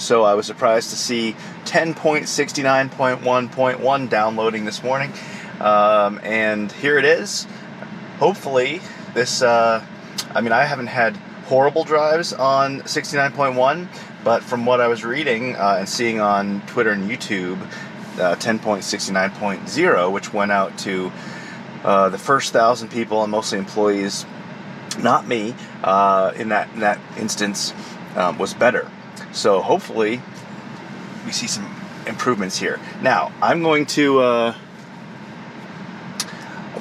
so I was surprised to see 10.69.1.1 downloading this morning, and here it is. Hopefully this, I haven't had horrible drives on 69.1, but from what I was reading and seeing on Twitter and YouTube, 10.69.0, which went out to the first 1,000 people, and mostly employees, not me, in that instance, was better. So hopefully we see some improvements here. Now I'm going to I've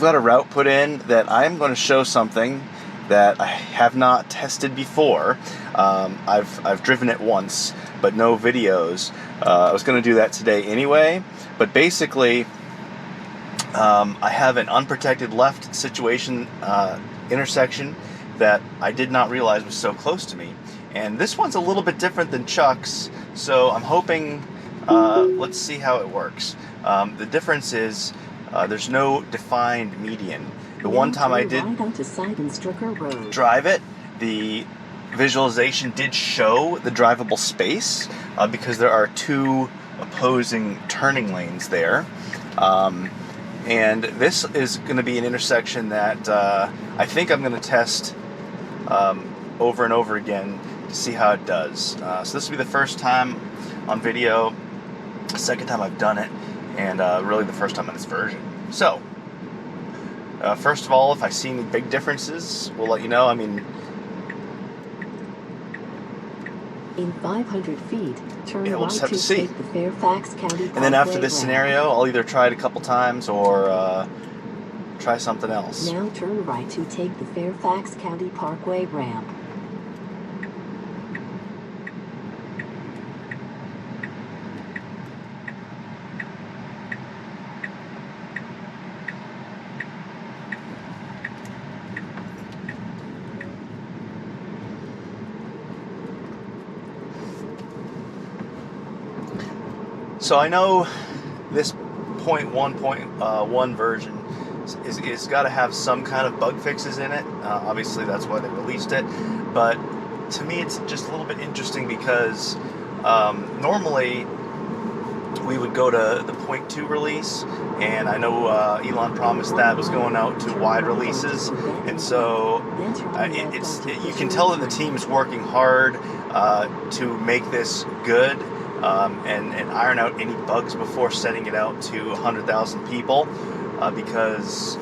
got a route put in that I'm going to show something that I have not tested before. I've driven it once, but no videos. I was going to do that today anyway, but basically I have an unprotected left situation intersection that I did not realize was so close to me. And this one's a little bit different than Chuck's, so I'm hoping, let's see how it works. The difference is there's no defined median. The one time I did drive it, the visualization did show the drivable space because there are two opposing turning lanes there. And this is going to be an intersection that I think I'm going to test over and over again to see how it does. So this will be the first time on video, the second time I've done it, and really the first time on this version. So, first of all, if I see any big differences, we'll let you know. In 500 feet, turn we'll right just have to to see. take the Fairfax County And then after Parkway this ramp. scenario, I'll either try it a couple times or try something else. Now turn right to take the Fairfax County Parkway ramp. So I know this 0.1.1 version is got to have some kind of bug fixes in it. Obviously, that's why they released it. But to me, it's just a little bit interesting because normally we would go to the 0.2 release, and I know Elon promised that was going out to wide releases, and so you can tell that the team is working hard to make this good. And iron out any bugs before sending it out to 100,000 people because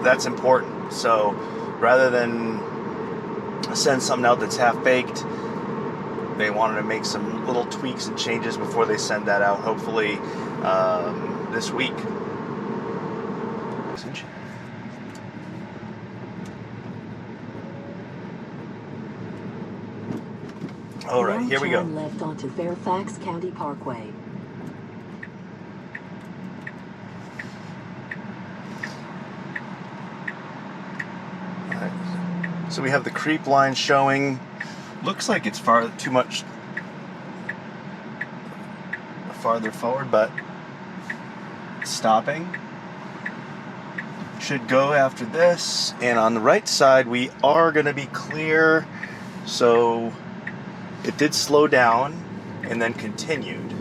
that's important. So rather than send something out that's half-baked, they wanted to make some little tweaks and changes before they send that out, hopefully this week. All right, here we go. Turn left onto Fairfax County Parkway. All right. So we have the creep line showing. Looks like it's too much farther forward, but stopping. Should go after this. And on the right side, we are going to be clear. So it did slow down and then continued.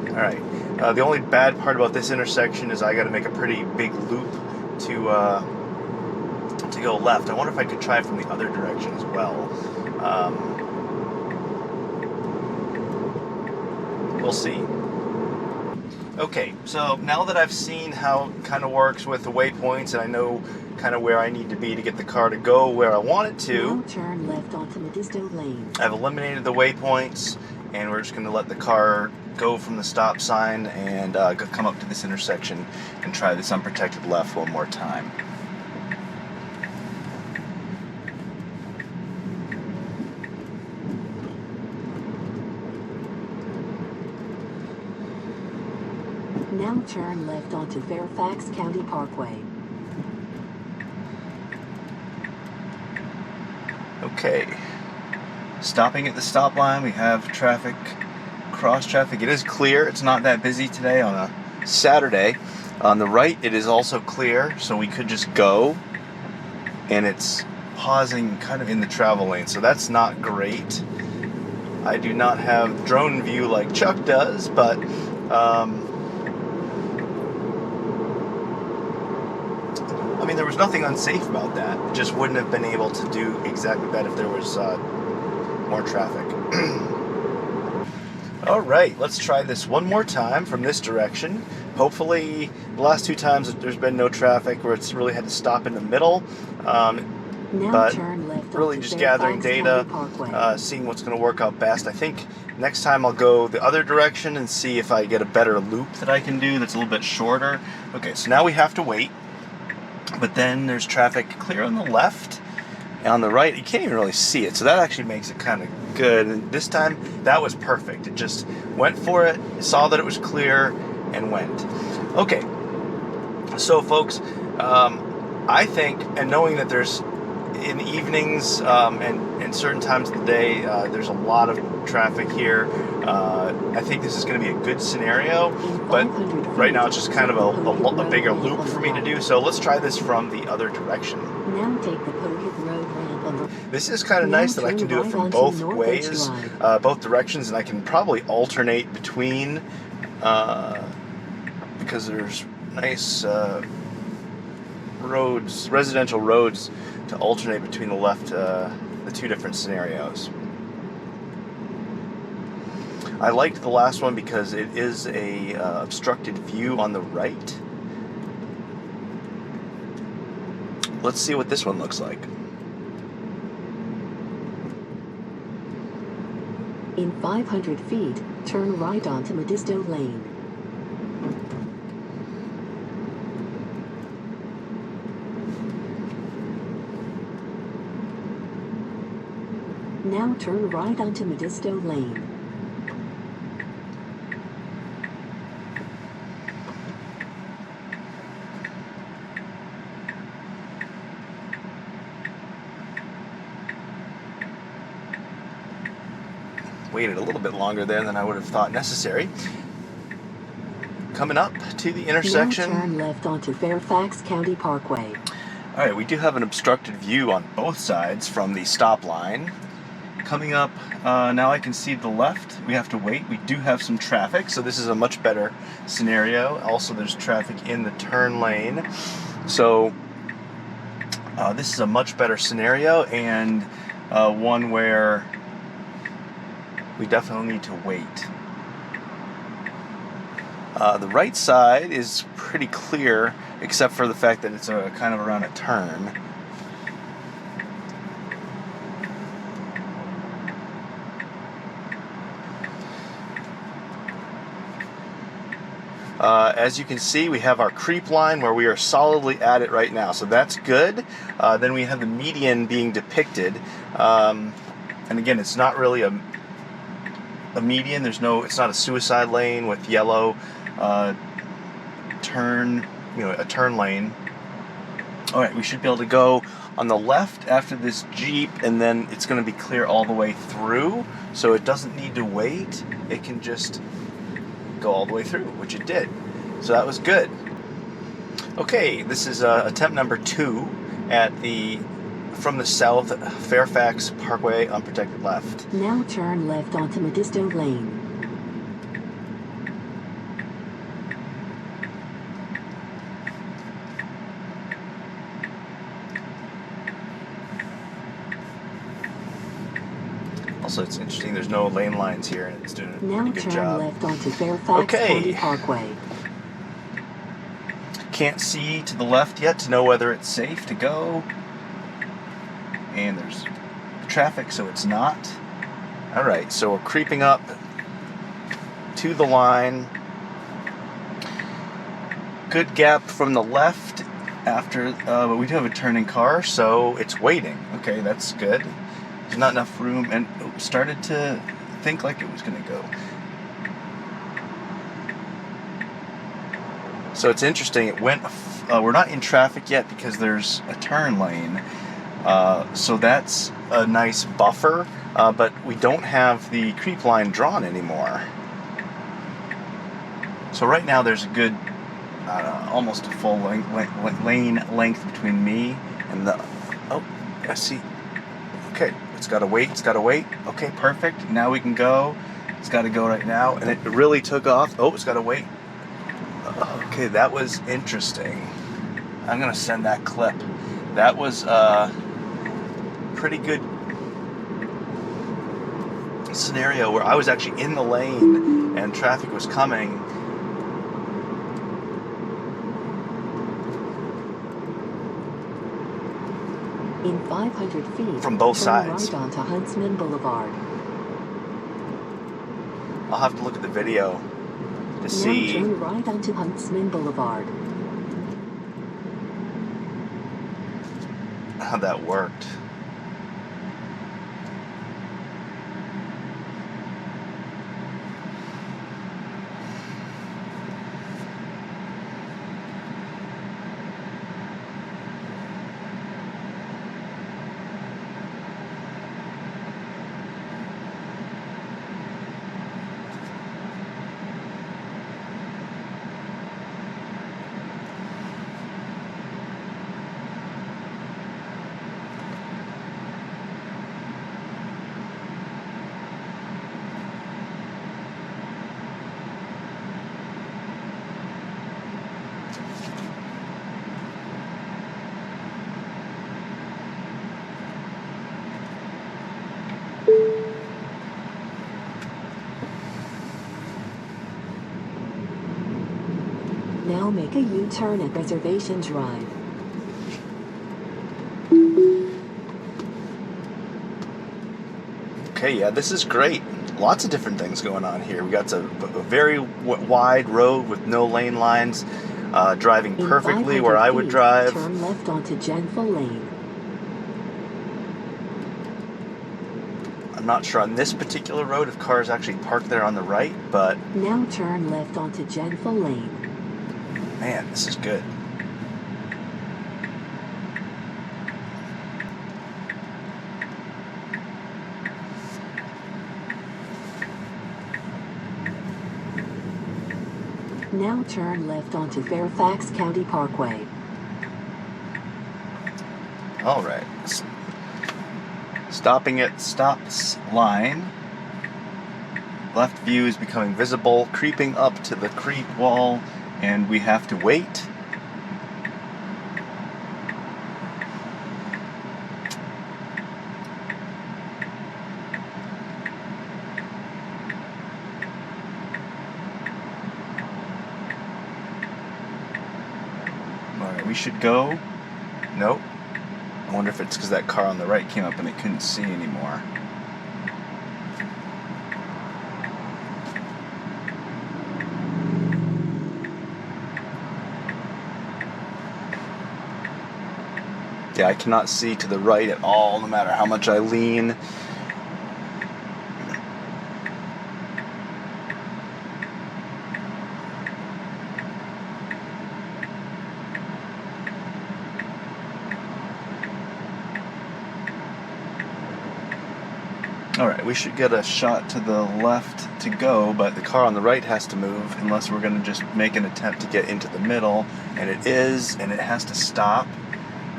Alright, the only bad part about this intersection is I got to make a pretty big loop to go left. I wonder if I could try it from the other direction as well. We'll see. Okay, so now that I've seen how it kind of works with the waypoints and I know kind of where I need to be to get the car to go where I want it to. Now turn left onto Medisto Lane. I've eliminated the waypoints, and we're just going to let the car go from the stop sign and come up to this intersection and try this unprotected left one more time. Now turn left onto Fairfax County Parkway. Okay, stopping at the stop line, we have traffic, cross traffic. It is clear. It's not that busy today on a Saturday. On the right, it is also clear, so we could just go, and it's pausing kind of in the travel lane, so that's not great. I do not have drone view like Chuck does, but I mean, there was nothing unsafe about that. Just wouldn't have been able to do exactly that if there was more traffic. All right, let's try this one more time from this direction. Hopefully, the last 2 times there's been no traffic where it's really had to stop in the middle. But really just gathering data, seeing what's going to work out best. I think next time I'll go the other direction and see if I get a better loop that I can do that's a little bit shorter. Okay, so now we have to wait. But then there's traffic clear on the left. And on the right, you can't even really see it. So that actually makes it kind of good. And this time, that was perfect. It just went for it, saw that it was clear, and went. Okay. So, folks, I think, and knowing that there's, in the evenings and certain times of the day, there's a lot of traffic here. I think this is going to be a good scenario, but right now it's just kind of a bigger loop for me to do. So let's try this from the other direction. Now take the Pokit Road ramp on the... This is kind of nice that I can do it from both ways, both directions, and I can probably alternate between because there's nice roads, residential roads, to alternate between the 2 different scenarios. I liked the last one because it is a obstructed view on the right. Let's see what this one looks like. In 500 feet, turn right onto Modisto Lane. Now turn right onto Modisto Lane. Waited a little bit longer there than I would have thought necessary. Coming up to the intersection. Now turn left onto Fairfax County Parkway. All right, we do have an obstructed view on both sides from the stop line. Coming up, now I can see the left. We have to wait. We do have some traffic, so this is a much better scenario. Also, there's traffic in the turn lane. So this is a much better scenario, and one where we definitely need to wait. The right side is pretty clear, except for the fact that it's kind of around a turn. As you can see, we have our creep line where we are solidly at it right now, so that's good. Then we have the median being depicted, and again, it's not really a median. It's not a suicide lane with yellow turn, a turn lane. All right, we should be able to go on the left after this Jeep, and then it's going to be clear all the way through, so it doesn't need to wait. It can just go all the way through, which it did. So that was good. Okay, this is attempt number 2 at from the south, Fairfax Parkway, unprotected left. Now turn left onto Modisto Lane. Also, it's interesting, there's no lane lines here, and it's doing a now pretty good job. Now turn left onto Fairfax County Parkway. Can't see to the left yet to know whether it's safe to go. And there's traffic, so it's not. All right, so we're creeping up to the line. Good gap from the left after, but we do have a turning car, so it's waiting. Okay, that's good. There's not enough room, and started to think like it was going to go. So it's interesting. It went. We're not in traffic yet because there's a turn lane. So that's a nice buffer, but we don't have the creep line drawn anymore. So right now there's a good, almost a full lane length between me and the. Oh, I see. Okay, it's got to wait. It's got to wait. Okay, perfect. Now we can go. It's got to go right now. And it really took off. Oh, it's got to wait. Okay, that was interesting. I'm going to send that clip. That was pretty good scenario where I was actually in the lane and traffic was coming. In 500 feet, from both sides. Right onto Huntsman Boulevard. I'll have to look at the video to see. Now turn right onto Huntsman Boulevard. How that worked. Now make a U-turn at Reservation Drive. Okay, yeah, this is great. Lots of different things going on here. We got a very wide road with no lane lines, driving perfectly where I would drive. Turn left onto Genful Lane. I'm not sure on this particular road if cars actually park there on the right, but Now turn left onto Genful Lane. man, this is good. Now turn left onto Fairfax County Parkway. All right. Stopping at stop line. Left view is becoming visible, creeping up to the creep wall, and we have to wait. All right, we should go. Nope. I wonder if it's because that car on the right came up and it couldn't see anymore. Yeah, I cannot see to the right at all, no matter how much I lean. Alright, we should get a shot to the left to go, but the car on the right has to move unless we're going to just make an attempt to get into the middle. And it is, and it has to stop.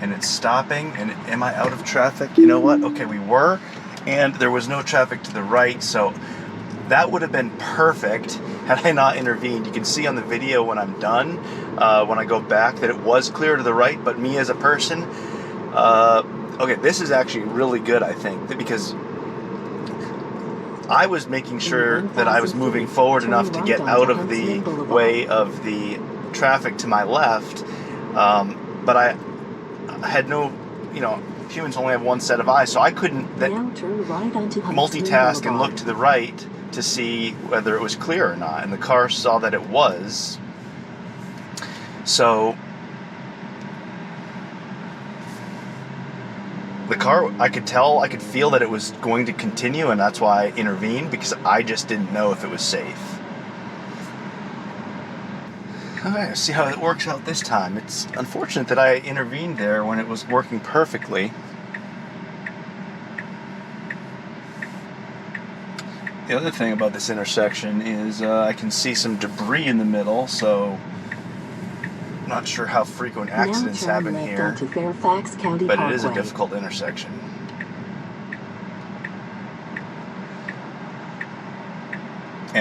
And it's stopping, and am I out of traffic? You know what? Okay, we were, and there was no traffic to the right, so that would have been perfect had I not intervened. You can see on the video when I'm done, when I go back, that it was clear to the right, but me as a person, okay, this is actually really good, I think, because I was making sure that I was moving forward enough to get out of the way of the traffic to my left, but I had no, humans only have one set of eyes, so I couldn't multitask and look to the right to see whether it was clear or not, and the car saw that it was. So the car, I could feel that it was going to continue, and that's why I intervened, because I just didn't know if it was safe. Alright, let's see how it works out this time. It's unfortunate that I intervened there when it was working perfectly. The other thing about this intersection is I can see some debris in the middle, so I'm not sure how frequent accidents happen here, but it is a difficult intersection.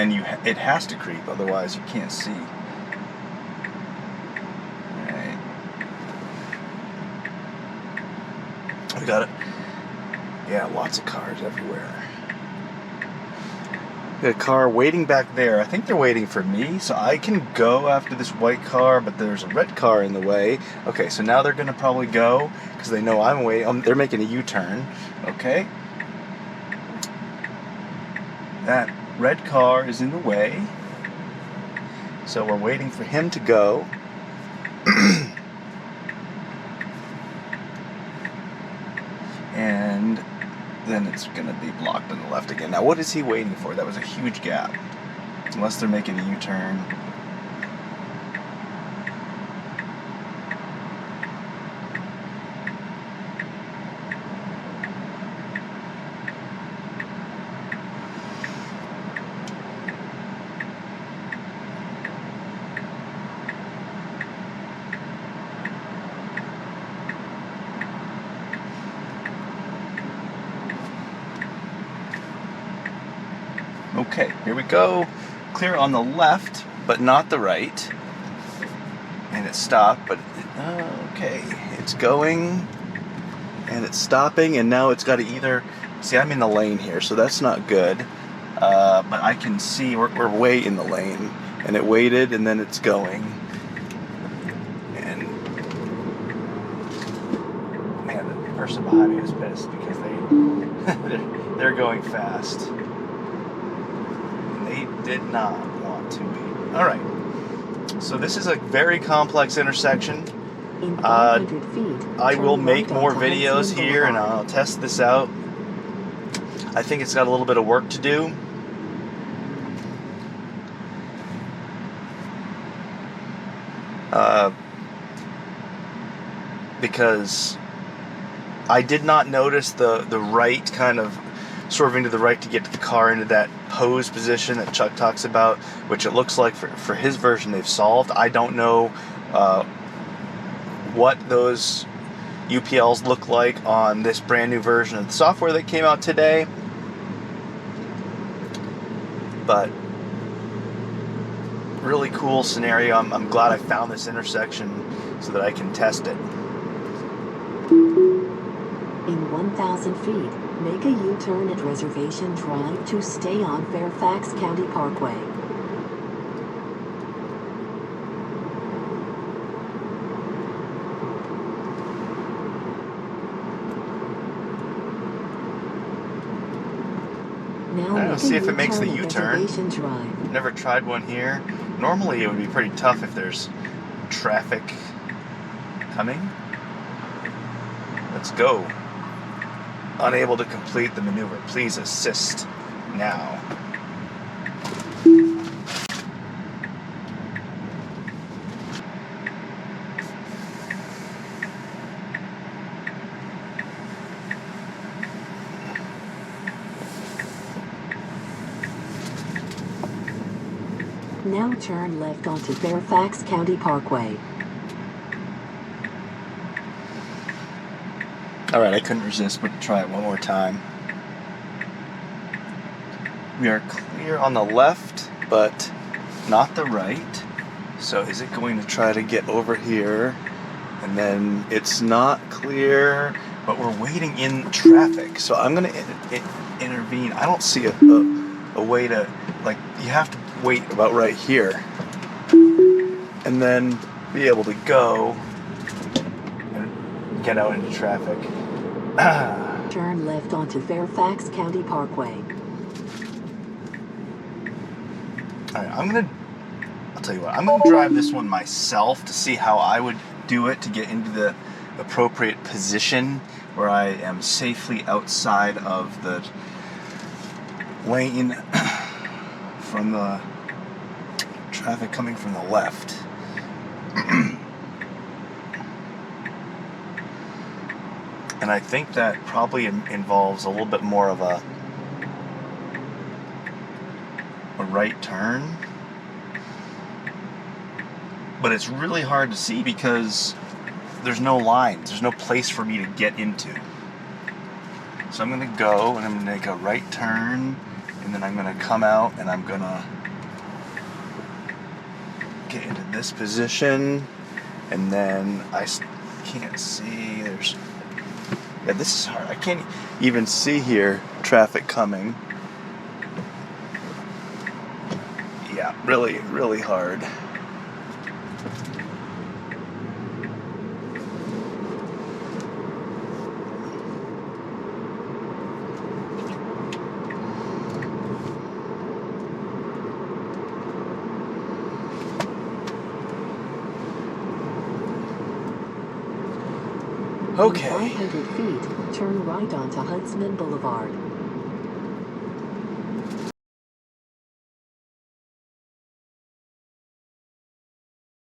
and it has to creep, otherwise you can't see. Alright. We got it. Yeah, lots of cars everywhere. A car waiting back there. I think they're waiting for me, so I can go after this white car, but there's a red car in the way. Okay, so now they're going to probably go because they know I'm waiting. They're making a U-turn. Okay. That red car is in the way, so we're waiting for him to go. And then it's going to be blocked on the left again. Now, what is he waiting for? That was a huge gap. Unless they're making a U-turn. Okay, here we go. Clear on the left, but not the right. And it stopped, but okay, it's going and it's stopping, and now it's got to either see. I'm in the lane here, so that's not good. But I can see we're way in the lane, and it waited, and then it's going. And man, the person behind me is pissed because they're going fast. They did not want to wait. All right. So this is a very complex intersection. In 500 feet, I will turn make right more onto videos Hudson here, and Boulevard. I'll test this out. I think it's got a little bit of work to do. Because I did not notice the right kind of swerving to the right to get to the car into that pose position that Chuck talks about, which it looks like for his version they've solved. I don't know what those UPLs look like on this brand new version of the software that came out today, but really cool scenario. I'm glad I found this intersection so that I can test it. In 1,000 feet, make a U-turn at Reservation Drive to stay on Fairfax County Parkway. Now Let's see if it makes the at U-turn. Reservation Drive. Never tried one here. Normally it would be pretty tough if there's traffic coming. Let's go. Unable to complete the maneuver. Please assist now. Now turn left onto Fairfax County Parkway. Alright, I couldn't resist but try it one more time. We are clear on the left, but not the right. So is it going to try to get over here? And then it's not clear, but we're waiting in traffic. So I'm going to intervene. I don't see a way to, like, you have to wait about right here. And then be able to go and get out into traffic. Turn left onto Fairfax County Parkway. Alright, I'll tell you what, I'm gonna drive this one myself to see how I would do it to get into the appropriate position where I am safely outside of the lane from the traffic coming from the left. And I think that probably involves a little bit more of a right turn. But it's really hard to see because there's no lines. There's no place for me to get into. So I'm going to go and I'm going to make a right turn, and then I'm going to come out and I'm going to get into this position, and then can't see. Yeah, this is hard. I can't even see here traffic coming. Yeah, really, really hard. In Okay. 500 feet, turn right onto Huntsman Boulevard.